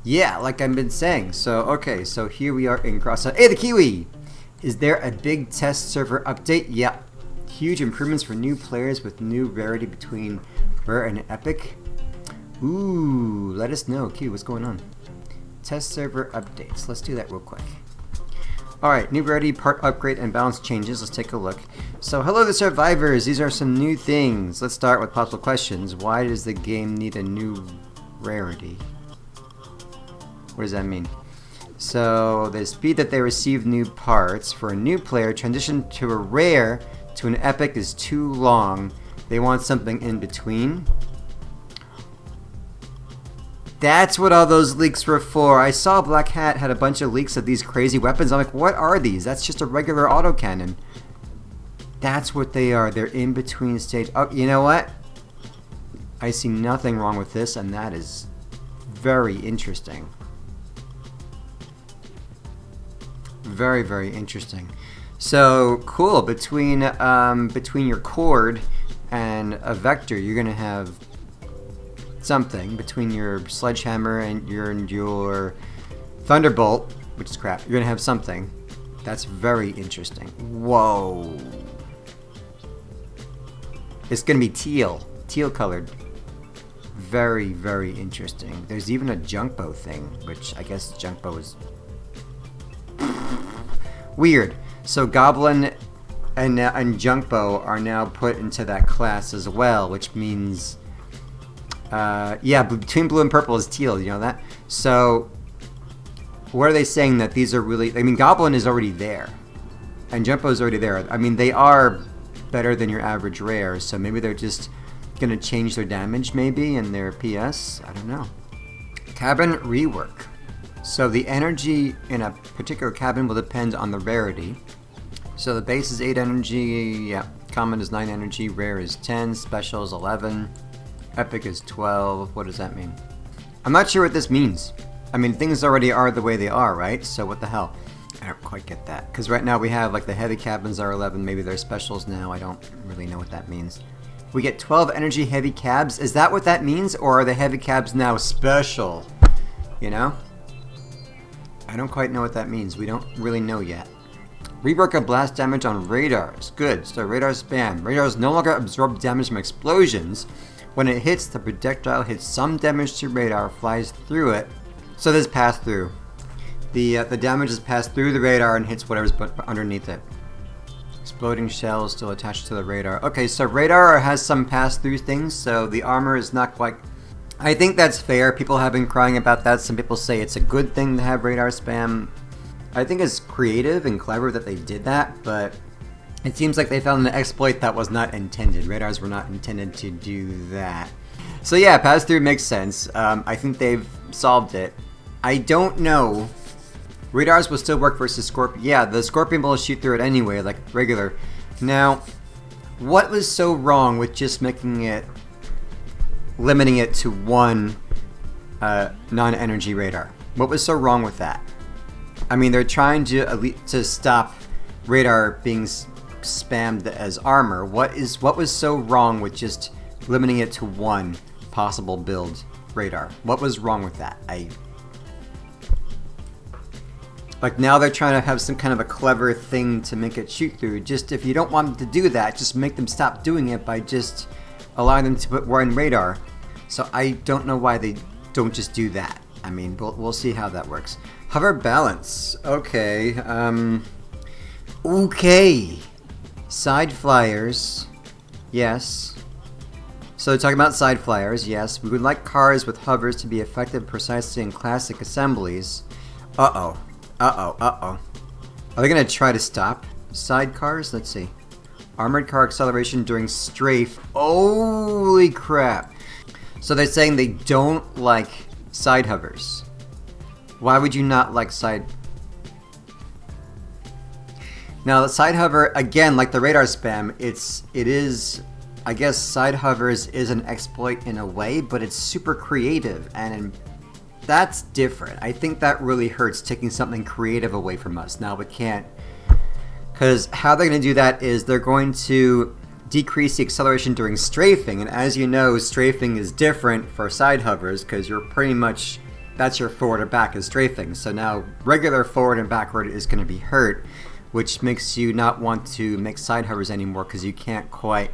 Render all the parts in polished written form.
Yeah, like I've been saying. So, okay, so here we are in Cross. Hey, the Kiwi! Is there a big test server update? Yeah. Huge improvements for new players with new rarity between rare and epic. Ooh, let us know. Kiwi, what's going on? Test server updates. Let's do that real quick. Alright, new rarity, part upgrade, and balance changes. Let's take a look. So, hello the survivors! These are some new things. Let's start with possible questions. Why does the game need a new rarity? What does that mean? So, the speed that they receive new parts for a new player, transition to a rare to an epic is too long. They want something in between. That's what all those leaks were for. I saw Black Hat had a bunch of leaks of these crazy weapons. I'm like, what are these? That's just a regular autocannon. That's what they are. They're in between stage. Oh, you know what? I see nothing wrong with this, and that is very interesting. Very, very interesting. So cool. Between your cord and a vector, you're gonna have something. Between your sledgehammer and your thunderbolt, which is crap, you're gonna have something. That's very interesting. Whoa. It's gonna be teal colored. Very, very interesting. There's even a Junkbow thing, which I guess Junkbow is weird. So Goblin and Junkbow are now put into that class as well, which means yeah, between blue and purple is teal, you know that? So what are they saying that these are really... I mean, Goblin is already there, and Junkbow is already there. I mean, they are better than your average rare, so maybe they're just gonna change their damage maybe and their PS. I don't know. Cabin rework. So the energy in a particular cabin will depend on the rarity. So the base is 8 energy, yeah. Common is 9 energy, rare is 10, special is 11, epic is 12. What does that mean? I'm not sure what this means. I mean, things already are the way they are, right? So what the hell? I don't quite get that. Because right now we have, like, the heavy cabins are 11, maybe they're specials now. I don't really know what that means. We get 12 energy heavy cabs. Is that what that means? Or are the heavy cabs now special? You know? I don't quite know what that means. We don't really know yet. Rework of blast damage on radars. Good. So radar spam. Radars no longer absorb damage from explosions. When it hits, the projectile hits some damage to radar, flies through it. So this pass through. The damage is passed through the radar and hits whatever's underneath it. Exploding shells still attached to the radar. Okay, so radar has some pass-through things, so the armor is not quite... I think that's fair. People have been crying about that. Some people say it's a good thing to have radar spam. I think it's creative and clever that they did that, but it seems like they found an exploit that was not intended. Radars were not intended to do that. So yeah, pass-through makes sense. I think they've solved it. I don't know. Radars will still work versus Scorpion. Yeah, the Scorpion will shoot through it anyway, like regular. Now, what was so wrong with just making it... limiting it to one non-energy radar? What was so wrong with that? I mean, they're trying to stop radar being spammed as armor. What was so wrong with just limiting it to one possible build radar? What was wrong with that? Like, now they're trying to have some kind of a clever thing to make it shoot through. Just, if you don't want them to do that, just make them stop doing it by just allowing them to put one radar. So I don't know why they don't just do that. I mean, we'll see how that works. Hover balance. Okay. Okay. Side flyers. Yes. So talking about side flyers, yes. We would like cars with hovers to be effective precisely in classic assemblies. Uh-oh. Uh-oh. Uh-oh. Are they going to try to stop side cars? Let's see. Armored car acceleration during strafe. Holy crap. So they're saying they don't like side hovers. Why would you not like side... Now, the side hover, again, like the radar spam, it is... I guess side hovers is an exploit in a way, but it's super creative, and that's different. I think that really hurts, taking something creative away from us. Now we can't... Because how they're going to do that is they're going to decrease the acceleration during strafing, and as you know, strafing is different for side hovers, because you're pretty much that's your forward and back is strafing. So now regular forward and backward is going to be hurt, which makes you not want to make side hovers anymore because you can't quite...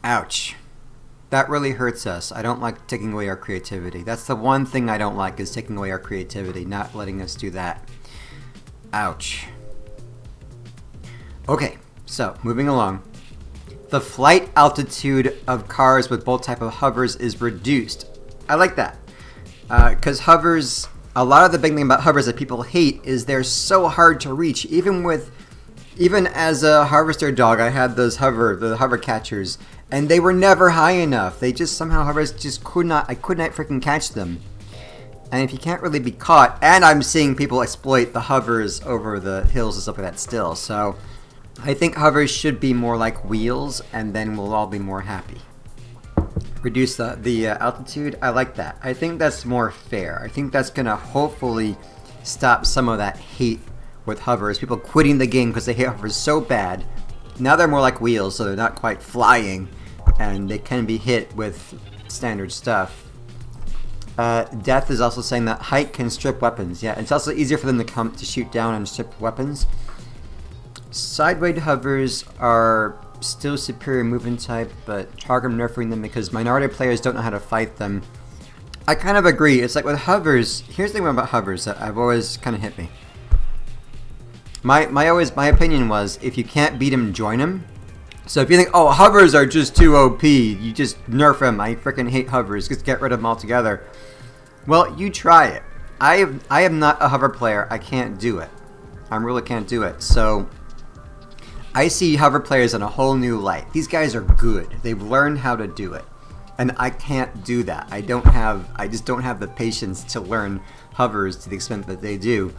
Ouch. That really hurts us. I don't like taking away our creativity. That's the one thing I don't like, is taking away our creativity, not letting us do that. Ouch. Okay, so moving along. The flight altitude of cars with both type of hovers is reduced. I like that. Because hovers, a lot of the big thing about hovers that people hate is they're so hard to reach. Even as a harvester dog, I had the hover catchers, and they were never high enough. They just somehow, hovers just I could not freaking catch them. And if you can't really be caught, and I'm seeing people exploit the hovers over the hills and stuff like that still, so I think hovers should be more like wheels, and then we'll all be more happy. Reduce the altitude, I like that. I think that's more fair. I think that's gonna hopefully stop some of that hate with hovers, people quitting the game because they hate hovers so bad. Now they're more like wheels, so they're not quite flying, and they can be hit with standard stuff. Death is also saying that height can strip weapons. Yeah, it's also easier for them to come to shoot down and strip weapons. Sideways hovers are still superior movement type, but Targum nerfing them because minority players don't know how to fight them. I kind of agree. It's like with hovers, here's the thing about hovers that I've always kind of hit me. My opinion was, if you can't beat him, join him. So if you think, oh, hovers are just too OP, you just nerf them. I freaking hate hovers. Just get rid of them altogether. Well, you try it. I am not a hover player. I can't do it. I really can't do it. So I see hover players in a whole new light. These guys are good. They've learned how to do it. And I can't do that. I just don't have the patience to learn hovers to the extent that they do.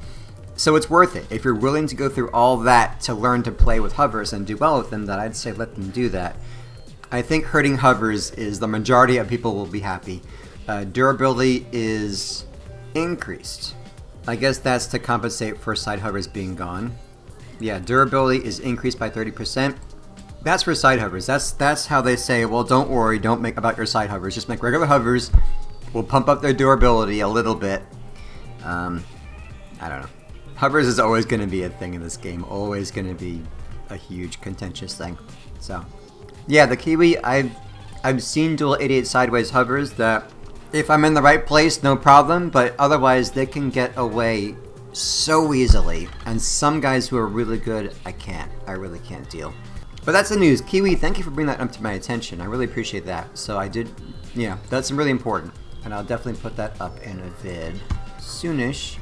So it's worth it. If you're willing to go through all that to learn to play with hovers and do well with them, then I'd say let them do that. I think hurting hovers is the majority of people will be happy. Durability is increased. I guess that's to compensate for side hovers being gone. Yeah, durability is increased by 30%. That's for side hovers. That's how they say, well, don't worry, don't make about your side hovers. Just make regular hovers. We'll pump up their durability a little bit. I don't know. Hovers is always going to be a thing in this game. Always going to be a huge contentious thing. So, yeah, the Kiwi, I've seen dual 88 sideways hovers that if I'm in the right place, no problem. But otherwise, they can get away so easily. And some guys who are really good, I can't. I really can't deal. But that's the news. Kiwi, thank you for bringing that up to my attention. I really appreciate that. So I did, yeah, that's really important. And I'll definitely put that up in a vid soonish.